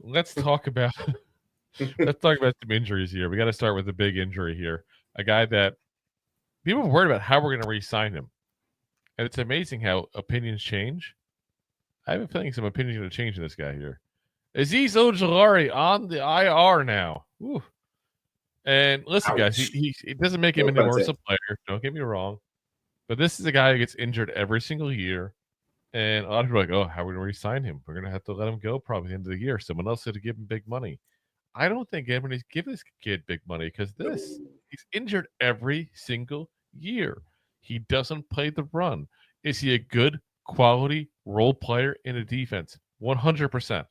let's talk about some injuries here. We got to start with the big injury here. A guy that people are worried about how we're going to re-sign him, and it's amazing how opinions change. I have a feeling some opinions are going to change in this guy here. Azeez Ojulari on the IR now. Woo. And listen, guys, he doesn't make him any worse a player. Don't get me wrong. But this is a guy who gets injured every single year. And a lot of people are like, oh, how are we going to re-sign him? We're going to have to let him go probably at the end of the year. Someone else had to give him big money. I don't think anybody's giving this kid big money because he's injured every single year. He doesn't play the run. Is he a good quality role player in a defense? 100%.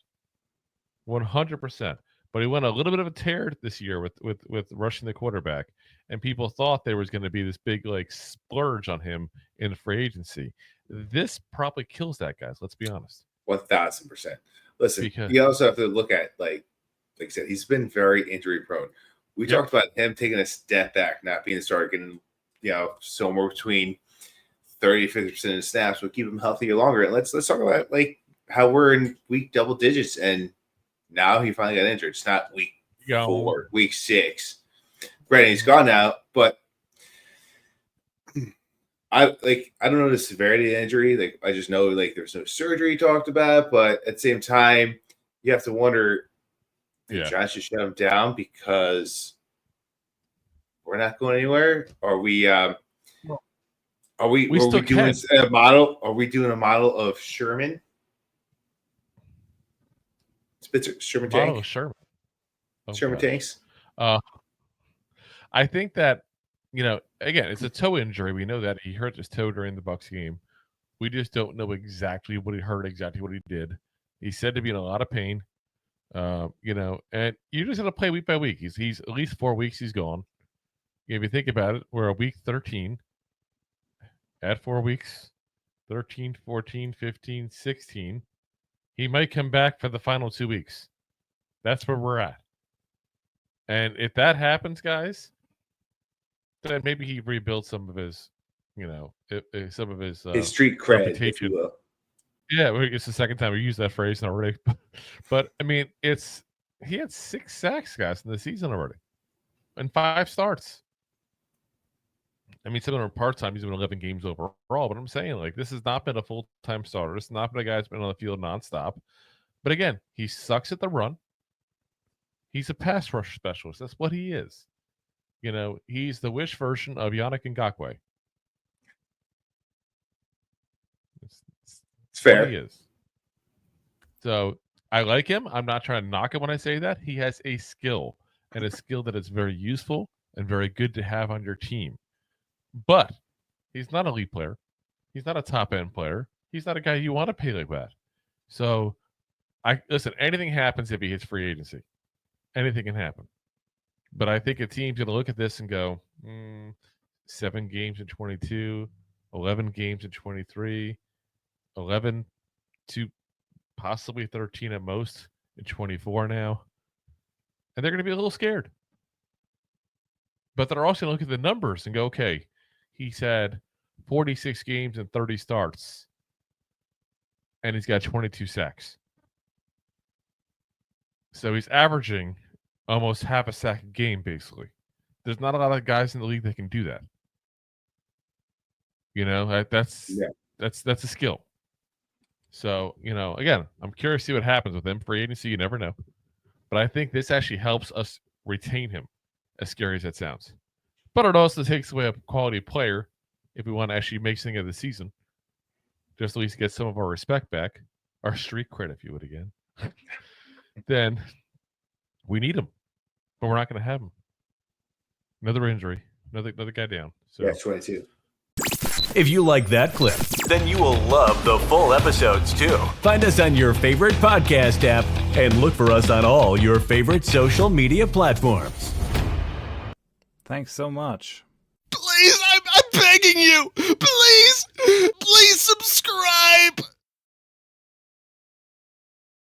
100%. But he went a little bit of a tear this year with rushing the quarterback. And people thought there was going to be this big splurge on him in free agency. This probably kills that, guys. Let's be honest. 1,000%. Listen, you also have to look at, like I said, he's been very injury prone. We talked about him taking a step back, not being a starter, getting, somewhere between 30-50% of the snaps would keep him healthier longer. And let's talk about how we're in week double digits, and now he finally got injured. It's not week 4, week 6. Granted, he's gone now, but I don't know the severity of the injury. I just know there's no surgery talked about, but at the same time, you have to wonder, did Giants just shut him down because we're not going anywhere? Are we doing a model? Are we doing a model of Sherman? Spitzer, Sherman model tank? Of Sherman. Oh, Sherman tanks? I think that, again, it's a toe injury. We know that he hurt his toe during the Bucs game. We just don't know exactly what he hurt, exactly what he did. He's said to be in a lot of pain, and you just have to play week by week. He's at least 4 weeks he's gone. If you think about it, we're at week 13. At 4 weeks, 13, 14, 15, 16. He might come back for the final 2 weeks. That's where we're at. And if that happens, guys, then maybe he rebuilds some of his, some of his street cred, if you will. Yeah, it's the second time we used that phrase already. But I mean, he had 6 sacks, guys, in the season already, and 5 starts. I mean, some of them are part-time. He's been 11 games overall, but I'm saying, this has not been a full-time starter. This has not been a guy who's been on the field nonstop. But again, he sucks at the run. He's a pass rush specialist. That's what he is. He's the Wish version of Yannick Ngakoue. It's fair. He is. So I like him. I'm not trying to knock him when I say that. He has a skill, and a skill that is very useful and very good to have on your team. But he's not a elite player. He's not a top-end player. He's not a guy you want to pay like that. So, listen, anything happens if he hits free agency. Anything can happen. But I think a team's going to look at this and go, 7 games in 22, 11 games in 23, 11 to possibly 13 at most in 24 now. And they're going to be a little scared. But they're also going to look at the numbers and go, okay, he's had 46 games and 30 starts. And he's got 22 sacks. So he's averaging almost half a sack a game, basically. There's not a lot of guys in the league that can do that. That's a skill. So, again, I'm curious to see what happens with him. Free agency, you never know. But I think this actually helps us retain him, as scary as that sounds. But it also takes away a quality player if we want to actually make something of the season. Just at least get some of our respect back, our street cred, if you would, again. Then we need him, but we're not going to have him. Another injury, another guy down. So. Yeah, 22. If you like that clip, then you will love the full episodes too. Find us on your favorite podcast app and look for us on all your favorite social media platforms. Thanks so much. Please, I'm begging you. Please subscribe.